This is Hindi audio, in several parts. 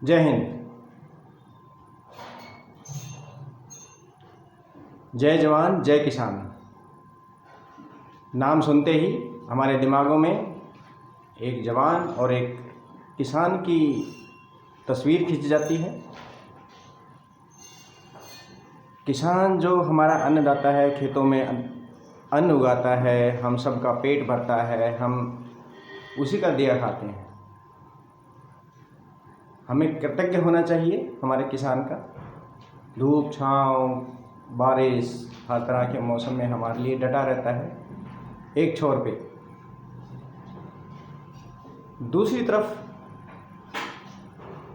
जय हिंद। जय जवान जय किसान। नाम सुनते ही हमारे दिमागों में एक जवान और एक किसान की तस्वीर खिंच जाती है। किसान जो हमारा अन्नदाता है, खेतों में अन्न उगाता है, हम सबका पेट भरता है, हम उसी का दिया खाते हैं। हमें कृतज्ञ होना चाहिए हमारे किसान का। धूप छाँव बारिश हर तरह के मौसम में हमारे लिए डटा रहता है एक छोर पे। दूसरी तरफ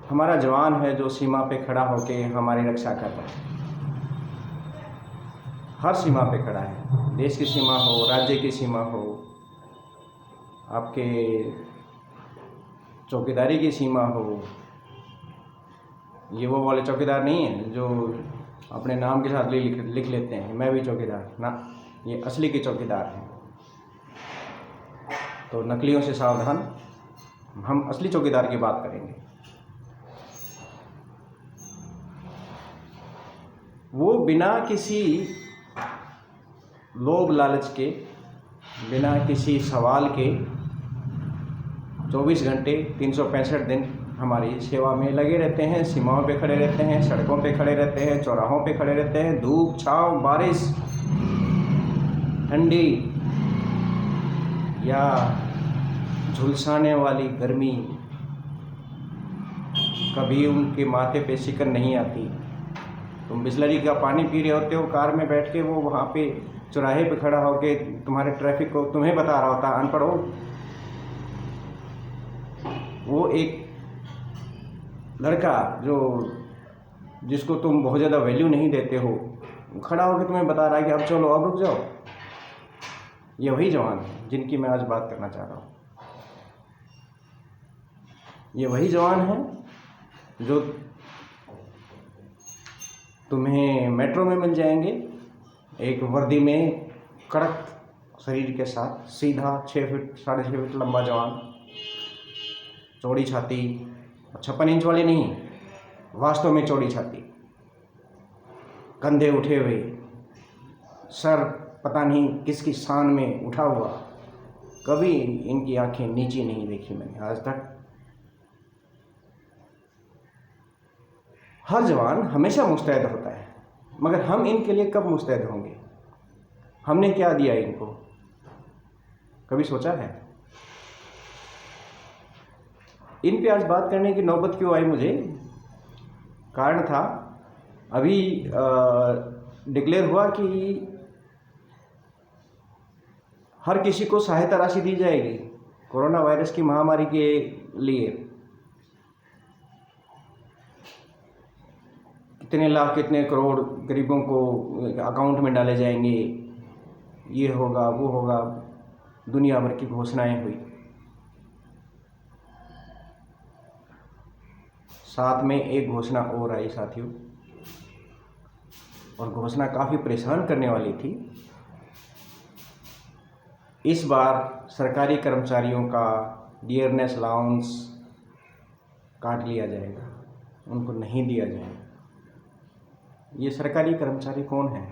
हमारा जवान है जो सीमा पे खड़ा होके हमारी रक्षा कर रहा है। हर सीमा पे खड़ा है, देश की सीमा हो, राज्य की सीमा हो, आपके चौकीदारी की सीमा हो। ये वो वाले चौकीदार नहीं हैं जो अपने नाम के साथ लिख लेते हैं मैं भी चौकीदार ना, ये असली के चौकीदार हैं। तो नकलियों से सावधान, हम असली चौकीदार की बात करेंगे। वो बिना किसी लोभ लालच के, बिना किसी सवाल के 24 घंटे 365 दिन हमारी सेवा में लगे रहते हैं। सीमाओं पे खड़े रहते हैं, सड़कों पे खड़े रहते हैं, चौराहों पे खड़े रहते हैं। धूप छाँव बारिश ठंडी या झुलसाने वाली गर्मी, कभी उनके माथे पे शिकन नहीं आती। तुम बिस्लरी का पानी पी रहे होते हो कार में बैठ के, वो वहाँ पे चौराहे पे खड़ा होके तुम्हारे ट्रैफिक को तुम्हें बता रहा होता, अनपढ़ हो। वो एक लड़का जिसको तुम बहुत ज़्यादा वैल्यू नहीं देते हो, खड़ा होकर तुम्हें बता रहा है कि अब चलो, अब रुक जाओ। ये वही जवान है जिनकी मैं आज बात करना चाह रहा हूँ। ये वही जवान है जो तुम्हें मेट्रो में मिल जाएंगे, एक वर्दी में, कड़क शरीर के साथ, सीधा 6 फीट 6.5 फीट लंबा जवान, चौड़ी छाती, 56 इंच वाली नहीं, वास्तव में चौड़ी छाती, कंधे उठे हुए, सर पता नहीं किसकी शान में उठा हुआ। कभी इनकी आंखें नीची नहीं देखी मैंने आज तक। हर जवान हमेशा मुस्तैद होता है, मगर हम इनके लिए कब मुस्तैद होंगे? हमने क्या दिया इनको, कभी सोचा है? इन पे आज बात करने की नौबत क्यों आई मुझे? कारण था, अभी डिक्लेयर हुआ कि हर किसी को सहायता राशि दी जाएगी कोरोना वायरस की महामारी के लिए। कितने लाख कितने करोड़ गरीबों को अकाउंट में डाले जाएंगे, ये होगा वो होगा, दुनिया भर की घोषणाएं हुई। साथ में एक घोषणा और आई साथियों, और घोषणा काफ़ी परेशान करने वाली थी। इस बार सरकारी कर्मचारियों का डियरनेस अलाउंस काट लिया जाएगा, उनको नहीं दिया जाएगा। ये सरकारी कर्मचारी कौन है?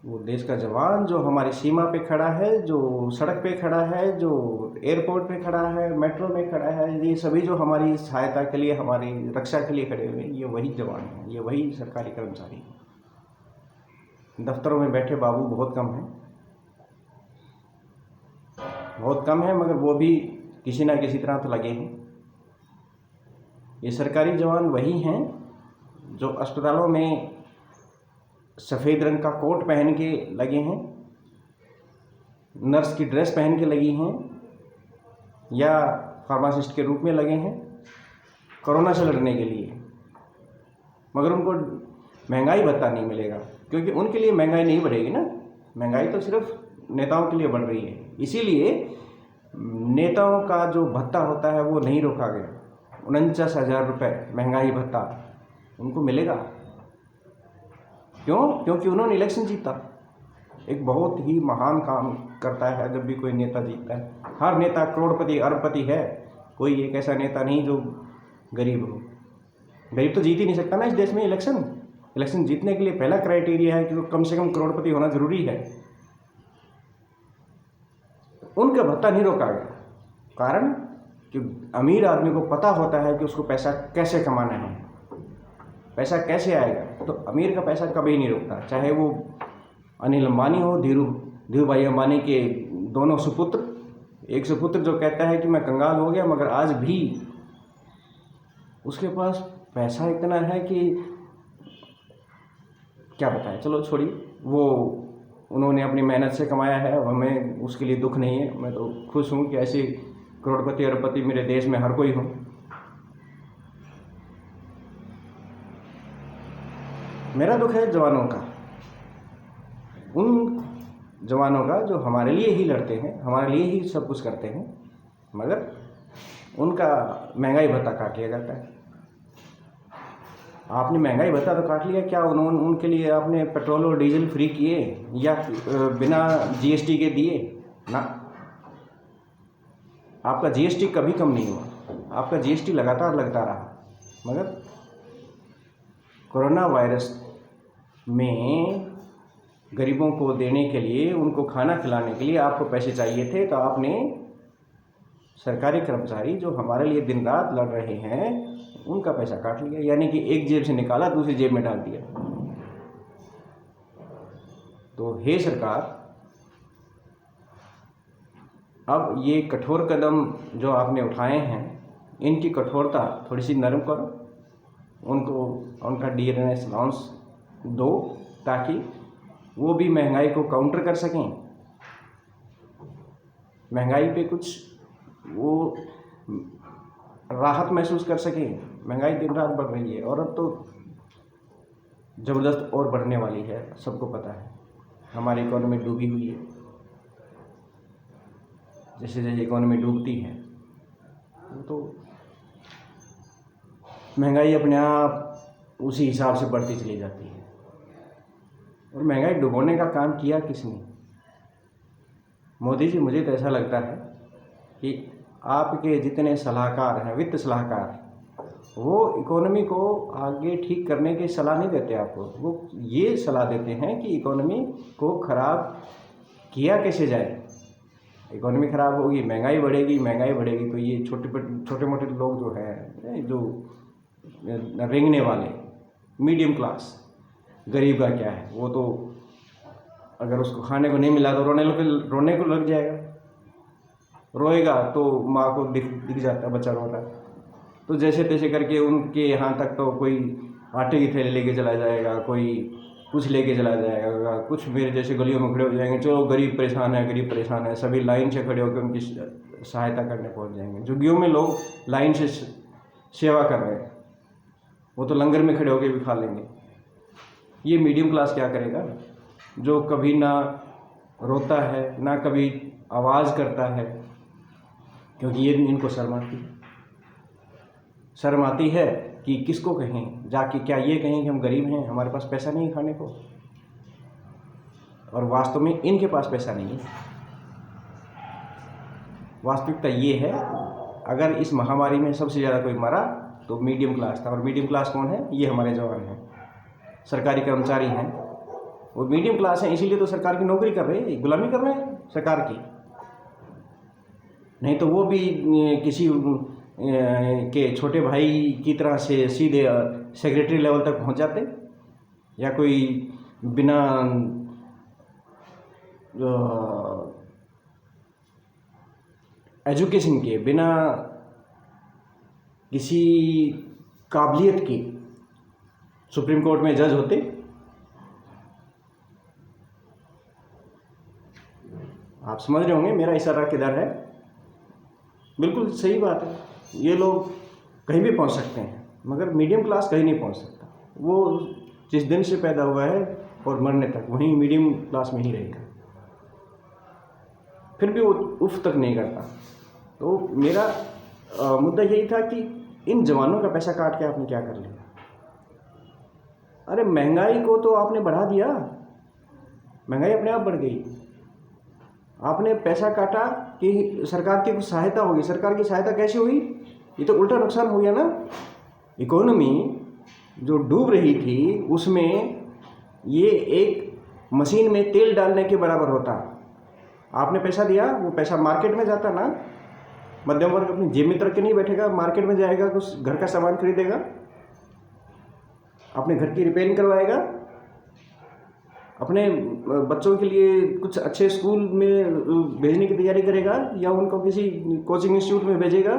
वो देश का जवान जो हमारी सीमा पे खड़ा है, जो सड़क पे खड़ा है, जो एयरपोर्ट पे खड़ा है, मेट्रो में खड़ा है, ये सभी जो हमारी सहायता के लिए, हमारी रक्षा के लिए खड़े हुए, ये वही जवान हैं, ये वही सरकारी कर्मचारी। दफ्तरों में बैठे बाबू बहुत कम हैं, बहुत कम हैं, मगर वो भी किसी ना किसी तरह तो लगे हैं। ये सरकारी जवान वही हैं जो अस्पतालों में सफ़ेद रंग का कोट पहन के लगे हैं, नर्स की ड्रेस पहन के लगी हैं, या फार्मासिस्ट के रूप में लगे हैं कोरोना से लड़ने के लिए। मगर उनको महंगाई भत्ता नहीं मिलेगा, क्योंकि उनके लिए महंगाई नहीं बढ़ेगी ना। महंगाई तो सिर्फ नेताओं के लिए बढ़ रही है, इसीलिए नेताओं का जो भत्ता होता है वो नहीं रोका गया। 49,000 रुपये महंगाई भत्ता उनको मिलेगा। क्यों? क्योंकि उन्होंने इलेक्शन जीता। एक बहुत ही महान काम करता है जब भी कोई नेता जीतता है। हर नेता करोड़पति अरबपति है, कोई एक ऐसा नेता नहीं जो गरीब हो। गरीब तो जीत ही नहीं सकता ना इस देश में। इलेक्शन जीतने के लिए पहला क्राइटेरिया है कि वो कम से कम करोड़पति होना जरूरी है। उनका भत्ता नहीं रोका गया, कारण कि अमीर आदमी को पता होता है कि उसको पैसा कैसे कमाना है, पैसा कैसे आएगा। तो अमीर का पैसा कभी नहीं रुकता, चाहे वो अनिल अंबानी हो, धीरू भाई अंबानी के दोनों सुपुत्र। एक सुपुत्र जो कहता है कि मैं कंगाल हो गया, मगर आज भी उसके पास पैसा इतना है कि क्या बताएं। चलो छोड़िए, वो उन्होंने अपनी मेहनत से कमाया है, हमें उसके लिए दुख नहीं है। मैं तो खुश हूँ कि ऐसे करोड़पति अरबपति मेरे देश में हर कोई हो। मेरा दुख है जवानों का, उन जवानों का जो हमारे लिए ही लड़ते हैं, हमारे लिए ही सब कुछ करते हैं, मगर उनका महंगाई भत्ता काट लिया जाता है। आपने महंगाई भत्ता तो काट लिया, क्या उनके लिए आपने पेट्रोल और डीजल फ्री किए या बिना जीएसटी के दिए? ना, आपका जीएसटी कभी कम नहीं हुआ, आपका जीएसटी लगातार लगता रहा। मगर कोरोना वायरस में गरीबों को देने के लिए, उनको खाना खिलाने के लिए आपको पैसे चाहिए थे, तो आपने सरकारी कर्मचारी जो हमारे लिए दिन रात लड़ रहे हैं उनका पैसा काट लिया। यानी कि एक जेब से निकाला, दूसरी जेब में डाल दिया। तो हे सरकार, अब ये कठोर कदम जो आपने उठाए हैं, इनकी कठोरता थोड़ी सी नरम करो, उनको उनका डियरनेस अलाउंस दो, ताकि वो भी महंगाई को काउंटर कर सकें। महंगाई पे कुछ वो राहत महसूस कर सकें। महंगाई दिन रात बढ़ रही है और अब तो ज़बरदस्त और बढ़ने वाली है, सबको पता है। हमारी इकोनॉमी डूबी हुई है, जैसे जैसे इकोनॉमी डूबती है तो महंगाई अपने आप उसी हिसाब से बढ़ती चली जाती है। और महंगाई डुबोने का काम किया किसने? मोदी जी। मुझे तो ऐसा लगता है कि आपके जितने सलाहकार हैं, वित्त सलाहकार, वो इकोनॉमी को आगे ठीक करने की सलाह नहीं देते आपको। वो ये सलाह देते हैं कि इकोनॉमी को ख़राब किया कैसे जाए। इकोनॉमी ख़राब होगी, महंगाई बढ़ेगी, तो ये छोटे मोटे लोग जो हैं, जो रेंगने वाले मीडियम क्लास, गरीब का क्या है, वो तो अगर उसको खाने को नहीं मिला तो रोने को लग जाएगा। रोएगा तो माँ को दिख जाता बच्चा रो रहा है, तो जैसे तैसे करके उनके यहाँ तक तो कोई आटे की थैली लेके चला जाएगा, कोई कुछ लेके चला जाएगा, कुछ मेरे जैसे गलियों में खड़े हो जाएंगे, चलो गरीब परेशान है, सभी लाइन से खड़े होकर उनकी सहायता करने पहुँच जाएंगे। झुग्गियों में लोग लाइन से सेवा कर रहे हैं, वो तो लंगर में खड़े होकर भी खा लेंगे। ये मीडियम क्लास क्या करेगा, जो कभी ना रोता है ना कभी आवाज़ करता है, क्योंकि ये इनको शर्म आती है कि किसको कहें जाके, क्या ये कहें कि हम गरीब हैं, हमारे पास पैसा नहीं है खाने को, और वास्तव में इनके पास पैसा नहीं है। वास्तविकता ये है, अगर इस महामारी में सबसे ज़्यादा कोई मरा तो मीडियम क्लास था। और मीडियम क्लास कौन है? ये हमारे जवान हैं, सरकारी कर्मचारी हैं, वो मीडियम क्लास हैं, इसीलिए तो सरकार की नौकरी कर रहे हैं, गुलामी कर रहे हैं सरकार की। नहीं तो वो भी किसी के छोटे भाई की तरह से सीधे सेक्रेटरी लेवल तक पहुंच जाते, या कोई बिना एजुकेशन के, बिना किसी काबिलियत की सुप्रीम कोर्ट में जज होते। आप समझ रहे होंगे मेरा इशारा किधर है। बिल्कुल सही बात है, ये लोग कहीं भी पहुंच सकते हैं, मगर मीडियम क्लास कहीं नहीं पहुंच सकता। वो जिस दिन से पैदा हुआ है और मरने तक वहीं मीडियम क्लास में ही रहेगा, फिर भी वो उफ तक नहीं करता। तो मेरा मुद्दा यही था कि इन जवानों का पैसा काट के आपने क्या कर लिया? अरे महंगाई को तो आपने बढ़ा दिया, महंगाई अपने आप बढ़ गई। आपने पैसा काटा कि सरकार की कुछ सहायता होगी। सरकार की सहायता कैसे हुई? ये तो उल्टा नुकसान हो गया ना। इकोनॉमी जो डूब रही थी उसमें ये एक मशीन में तेल डालने के बराबर होता। आपने पैसा दिया, वो पैसा मार्केट में जाता ना, मध्यम वर्ग अपनी जेब में रख के नहीं बैठेगा, मार्केट में जाएगा, कुछ घर का सामान खरीदेगा, अपने घर की रिपेयरिंग करवाएगा, अपने बच्चों के लिए कुछ अच्छे स्कूल में भेजने की तैयारी करेगा, या उनको किसी कोचिंग इंस्टीट्यूट में भेजेगा,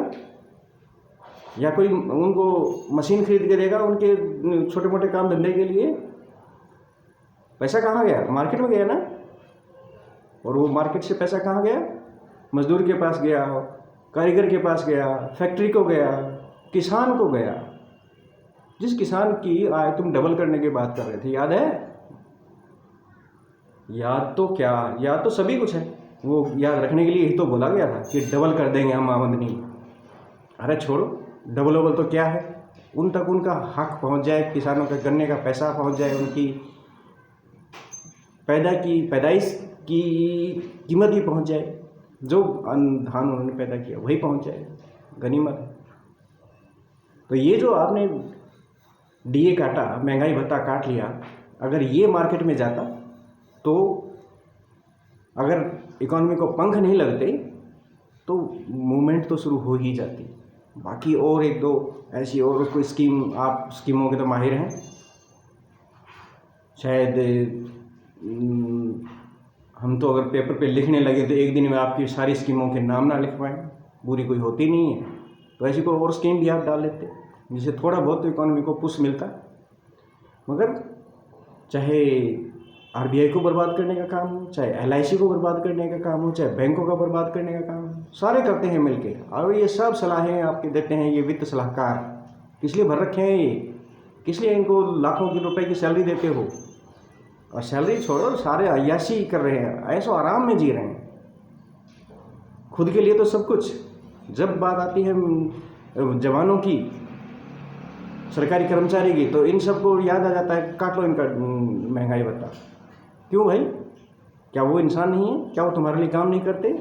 या कोई उनको मशीन खरीद के देगा उनके छोटे मोटे काम धंधे के लिए। पैसा कहाँ गया? मार्केट में गया ना। और वो मार्केट से पैसा कहाँ गया? मजदूर के पास गया, कारीगर के पास गया, फैक्ट्री को गया, किसान को गया। जिस किसान की आय तुम डबल करने की बात कर रहे थे, याद है? याद तो क्या, याद तो सभी कुछ है। वो याद रखने के लिए ही तो बोला गया था कि डबल कर देंगे हम आमदनी। अरे छोड़ो, डबल तो क्या है, उन तक उनका हक पहुंच जाए, किसानों का गन्ने का पैसा पहुंच जाए, उनकी पैदाइश की कीमत ही पहुंच जाए, जो धान उन्होंने पैदा किया वही पहुंच जाए, गनीमत है। तो ये जो आपने डीए काटा, महंगाई भत्ता काट लिया, अगर ये मार्केट में जाता तो अगर इकोनॉमी को पंख नहीं लगते तो मूवमेंट तो शुरू हो ही जाती। बाकी और एक दो ऐसी और कोई स्कीम, आप स्कीमों के तो माहिर हैं, शायद हम तो अगर पेपर पे लिखने लगे तो एक दिन में आपकी सारी स्कीमों के नाम ना लिख पाएँ, पूरी कोई होती नहीं है। तो ऐसी कोई और स्कीम भी आप डाल लेते जिससे थोड़ा बहुत तो इकोनॉमी को पुश मिलता। मगर चाहे आरबीआई को बर्बाद करने का काम हो, चाहे एलआईसी को बर्बाद करने का काम हो, चाहे बैंकों का बर्बाद करने का काम हो, सारे करते हैं मिलके। और ये सब सलाहें आपके देते हैं ये वित्त सलाहकार। किस लिए भर रखे हैं ये? किस लिए इनको लाखों की रुपए की सैलरी देते हो? और सैलरी छोड़ो, सारे अय्याशी कर रहे हैं, ऐसो आराम में जी रहे हैं, खुद के लिए तो सब कुछ। जब बात आती है जवानों की, सरकारी कर्मचारी की, तो इन सबको याद आ जाता है काट लो इनका महंगाई भत्ता। क्यों भाई? क्या वो इंसान नहीं है? क्या वो तुम्हारे लिए काम नहीं करते?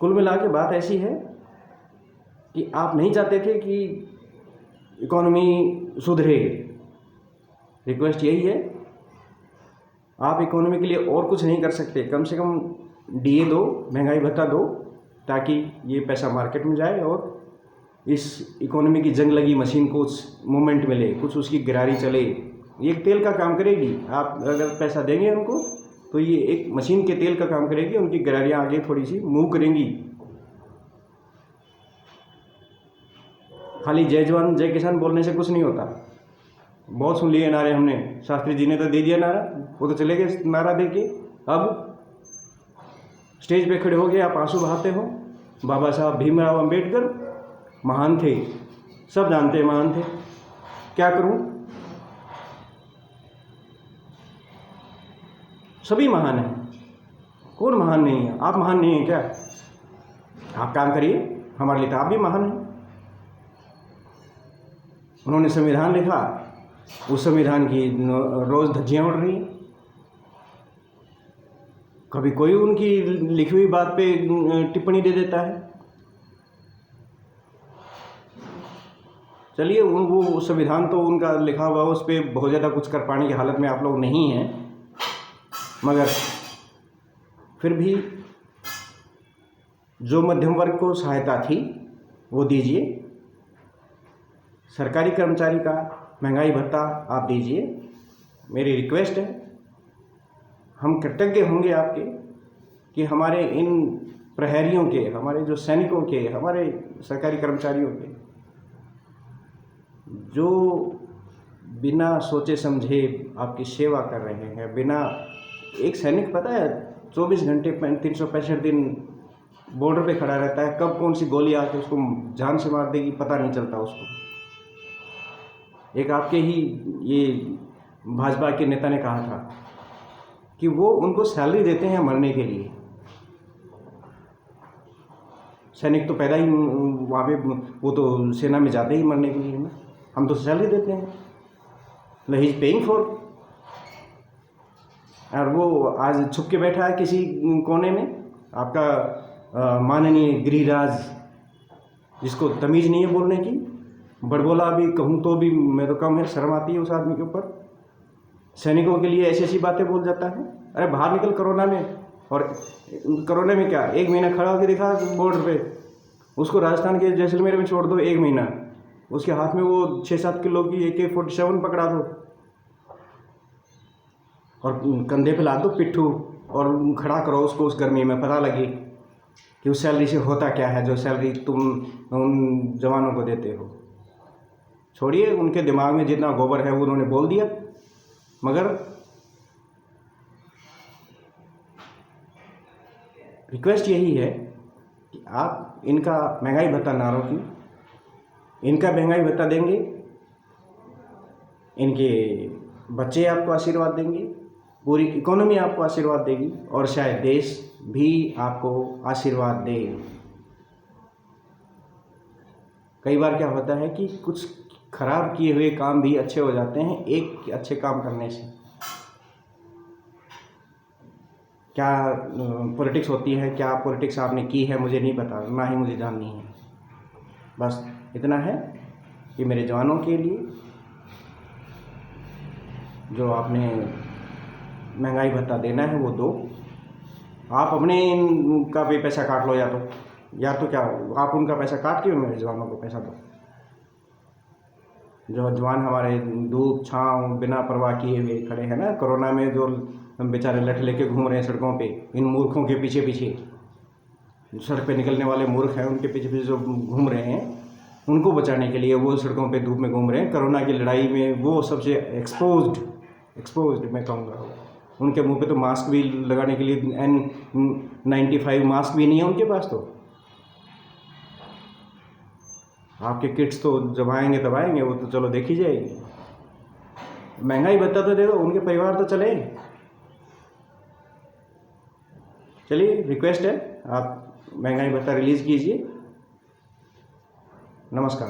कुल मिला के बात ऐसी है कि आप नहीं चाहते थे कि इकोनॉमी सुधरे। रिक्वेस्ट यही है, आप इकोनॉमी के लिए और कुछ नहीं कर सकते, कम से कम डीए दो, महंगाई भत्ता दो, ताकि ये पैसा मार्केट में जाए और इस इकोनॉमी की जंग लगी मशीन को कुछ मूवमेंट मिले, कुछ उसकी गिरारी चले। ये एक तेल का काम करेगी। आप अगर पैसा देंगे उनको तो ये एक मशीन के तेल का काम करेगी, उनकी गिरारियाँ आगे थोड़ी सी मूव करेंगी। खाली जय जवान जय किसान बोलने से कुछ नहीं होता। बहुत सुन लिए नारे हमने, शास्त्री जी ने तो दे दिया नारा, वो तो चले गए नारा दे के। अब स्टेज पे खड़े हो गए, आप आंसू बहाते हो। बाबा साहब भीमराव अंबेडकर महान थे, सब जानते हैं महान थे, क्या करूं? सभी महान हैं, कौन महान नहीं है? आप महान नहीं हैं क्या? आप काम करिए, हमारे लिए तो आप भी महान हैं। उन्होंने संविधान लिखा, उस संविधान की रोज धज्जियां उड़ रही हैं। कभी कोई उनकी लिखी हुई बात पे टिप्पणी दे देता है। चलिए, वो संविधान तो उनका लिखा हुआ, उस पर बहुत ज़्यादा कुछ कर पाने की हालत में आप लोग नहीं हैं, मगर फिर भी जो मध्यम वर्ग को सहायता थी वो दीजिए। सरकारी कर्मचारी का महंगाई भत्ता आप दीजिए, मेरी रिक्वेस्ट है। हम कृतज्ञ होंगे आपके कि हमारे इन प्रहरियों के, हमारे जो सैनिकों के, हमारे सरकारी कर्मचारियों के, जो बिना सोचे समझे आपकी सेवा कर रहे हैं। बिना, एक सैनिक पता है 24 घंटे 365 दिन बॉर्डर पे खड़ा रहता है, कब कौन सी गोली आके उसको जान से मार देगी पता नहीं चलता उसको। एक आपके ही ये भाजपा के नेता ने कहा था कि वो उनको सैलरी देते हैं मरने के लिए। सैनिक तो पैदा ही वहाँ पे, वो तो सेना में जाते ही मरने के लिए ना, हम तो सैलरी देते हैं। He is paying for. और वो आज छुप के बैठा है किसी कोने में, आपका माननीय गिरिराज, जिसको तमीज़ नहीं है बोलने की, बड़बोला भी कहूँ तो भी मैं तो कम है, शर्म आती है उस आदमी के ऊपर। सैनिकों के लिए ऐसी ऐसी बातें बोल जाता है। अरे बाहर निकल कोरोना में, और कोरोना में क्या 1 महीना खड़ा होकर दिखा बॉर्डर पे, उसको राजस्थान के जैसलमेर में छोड़ दो 1 महीना, उसके हाथ में वो 6-7 किलो की AK-47 पकड़ा दो और कंधे पे ला दो पिट्ठू और खड़ा करो उसको उस गर्मी में, पता लगे कि उस सैलरी से होता क्या है जो सैलरी तुम उन जवानों को देते हो। छोड़िए, उनके दिमाग में जितना गोबर है वो उन्होंने बोल दिया। मगर रिक्वेस्ट यही है कि आप इनका महंगाई भत्ता ना रोकिए। इनका महंगाई भत्ता देंगे, इनके बच्चे आपको आशीर्वाद देंगे, पूरी इकोनॉमी आपको आशीर्वाद देगी, और शायद देश भी आपको आशीर्वाद दे। कई बार क्या होता है कि कुछ खराब किए हुए काम भी अच्छे हो जाते हैं एक अच्छे काम करने से। क्या पॉलिटिक्स होती है, क्या पॉलिटिक्स आपने की है मुझे नहीं पता, ना ही मुझे जाननी है। बस इतना है कि मेरे जवानों के लिए जो आपने महंगाई भत्ता देना है वो दो। आप अपने इनका भी पैसा काट लो, या तो क्या आप उनका पैसा काट के मेरे जवानों को पैसा दो। जो जवान हमारे धूप छाँव बिना परवाह किए हुए खड़े हैं ना, कोरोना में जो बेचारे लठ लेके घूम रहे हैं सड़कों पे, इन मूर्खों के पीछे पीछे, सड़क पे निकलने वाले मूर्ख हैं उनके पीछे पीछे जो घूम रहे हैं, उनको बचाने के लिए वो सड़कों पे धूप में घूम रहे हैं। कोरोना की लड़ाई में वो सबसे एक्सपोज्ड मैं कहूँगा। उनके मुंह पे तो मास्क भी लगाने के लिए N95 मास्क भी नहीं है उनके पास। तो आपके किट्स तो जब आएंगे तब आएंगे, वो तो चलो देखी जाएगी। महंगाई भत्ता तो दे दो, उनके परिवार तो चले। चलिए, रिक्वेस्ट है आप महंगाई भत्ता रिलीज़ कीजिए। नमस्कार।